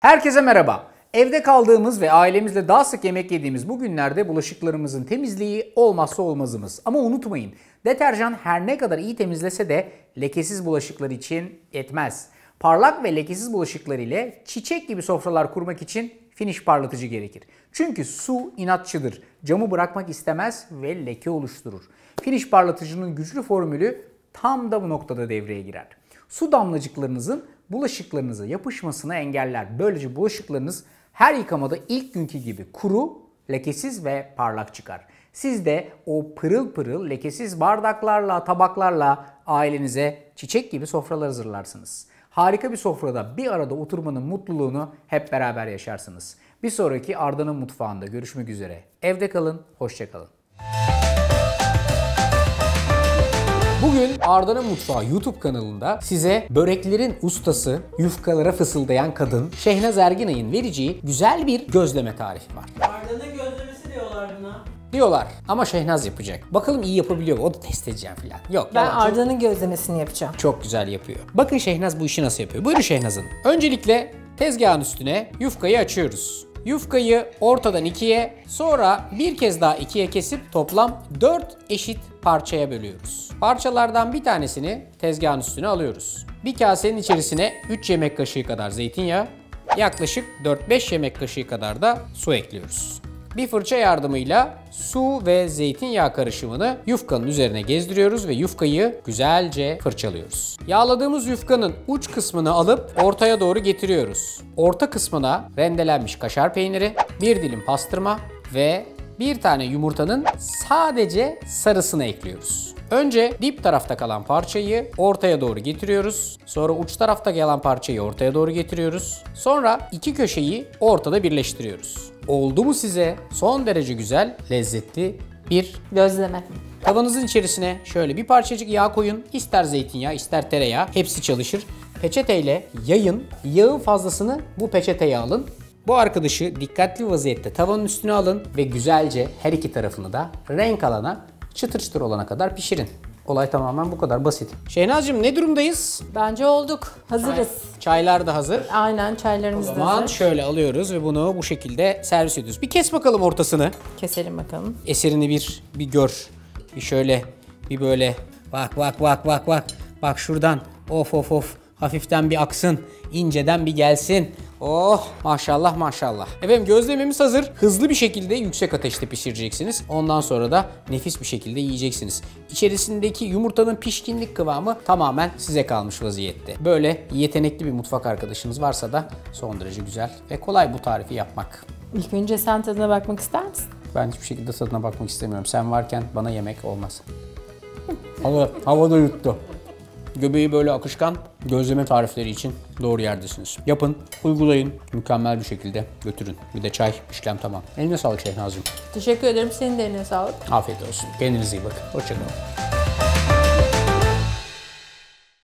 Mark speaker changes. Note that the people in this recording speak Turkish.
Speaker 1: Herkese merhaba. Evde kaldığımız ve ailemizle daha sık yemek yediğimiz bu günlerde bulaşıklarımızın temizliği olmazsa olmazımız. Ama unutmayın, deterjan her ne kadar iyi temizlese de lekesiz bulaşıklar için yetmez. Parlak ve lekesiz bulaşıklar ile çiçek gibi sofralar kurmak için finish parlatıcı gerekir. Çünkü su inatçıdır, camı bırakmak istemez ve leke oluşturur. Finish parlatıcının güçlü formülü tam da bu noktada devreye girer. Su damlacıklarınızın bulaşıklarınıza yapışmasını engeller. Böylece bulaşıklarınız her yıkamada ilk günkü gibi kuru, lekesiz ve parlak çıkar. Siz de o pırıl pırıl lekesiz bardaklarla, tabaklarla ailenize çiçek gibi sofralar hazırlarsınız. Harika bir sofrada bir arada oturmanın mutluluğunu hep beraber yaşarsınız. Bir sonraki Arda'nın mutfağında görüşmek üzere. Evde kalın, hoşça kalın. Bugün Arda'nın Mutfağı YouTube kanalında size böreklerin ustası, yufkalara fısıldayan kadın Şehnaz Erginay'ın vereceği güzel bir gözleme tarifi var.
Speaker 2: Arda'nın gözlemesi diyorlar buna.
Speaker 1: Diyorlar ama Şehnaz yapacak. Bakalım iyi yapabiliyor mu? O da test edeceğim falan. Yok.
Speaker 3: Ben
Speaker 1: yalan.
Speaker 3: Arda'nın gözlemesini yapacağım.
Speaker 1: Çok güzel yapıyor. Bakın Şehnaz bu işi nasıl yapıyor. Buyurun Şehnaz Hanım. Öncelikle tezgahın üstüne yufkayı açıyoruz. Yufkayı ortadan ikiye, sonra bir kez daha ikiye kesip toplam 4 eşit parçaya bölüyoruz. Parçalardan bir tanesini tezgahın üstüne alıyoruz. Bir kasenin içerisine 3 yemek kaşığı kadar zeytinyağı, yaklaşık 4-5 yemek kaşığı kadar da su ekliyoruz. Bir fırça yardımıyla su ve zeytinyağı karışımını yufkanın üzerine gezdiriyoruz ve yufkayı güzelce fırçalıyoruz. Yağladığımız yufkanın uç kısmını alıp ortaya doğru getiriyoruz. Orta kısmına rendelenmiş kaşar peyniri, bir dilim pastırma ve bir tane yumurtanın sadece sarısını ekliyoruz. Önce dip tarafta kalan parçayı ortaya doğru getiriyoruz. Sonra uç tarafta kalan parçayı ortaya doğru getiriyoruz. Sonra iki köşeyi ortada birleştiriyoruz. Oldu mu size son derece güzel, lezzetli bir
Speaker 3: Gözleme.
Speaker 1: tavanızın içerisine şöyle bir parçacık yağ koyun. İster zeytinyağı, ister tereyağı, hepsi çalışır. Peçeteyle yayın. Yağın fazlasını bu peçeteye alın. Bu arkadaşı dikkatli vaziyette tavanın üstüne alın ve güzelce her iki tarafını da renk alana, çıtır çıtır olana kadar pişirin. Olay tamamen bu kadar basit. Şehnaz'cığım ne durumdayız?
Speaker 3: Bence olduk. Hazırız.
Speaker 1: Çaylar da hazır.
Speaker 3: Aynen, çaylarımız
Speaker 1: O
Speaker 3: da
Speaker 1: zaman
Speaker 3: hazır.
Speaker 1: şöyle alıyoruz ve bunu bu şekilde servis ediyoruz. Bir kes bakalım ortasını.
Speaker 3: Keselim bakalım.
Speaker 1: Eserini bir gör. Bir şöyle, bir böyle. Bak. Bak şuradan. Of. Hafiften bir aksın. İnceden bir gelsin. Oh maşallah. Efendim gözlememiz hazır. Hızlı bir şekilde yüksek ateşte pişireceksiniz. Ondan sonra da nefis bir şekilde yiyeceksiniz. İçerisindeki yumurtanın pişkinlik kıvamı tamamen size kalmış vaziyette. Böyle yetenekli bir mutfak arkadaşınız varsa da son derece güzel ve kolay bu tarifi yapmak.
Speaker 3: İlk önce sen tadına bakmak ister misin?
Speaker 1: Ben hiçbir şekilde tadına bakmak istemiyorum. Sen varken bana yemek olmaz. Havada yuttu. Göbeği böyle akışkan gözleme tarifleri için doğru yerdesiniz. Yapın, uygulayın, mükemmel bir şekilde götürün. Bir de çay, işlem tamam. Eline sağlık Şehnaz'cığım.
Speaker 3: Teşekkür ederim. Senin de eline sağlık.
Speaker 1: Afiyet olsun. Kendinize iyi bakın. Hoşça kalın.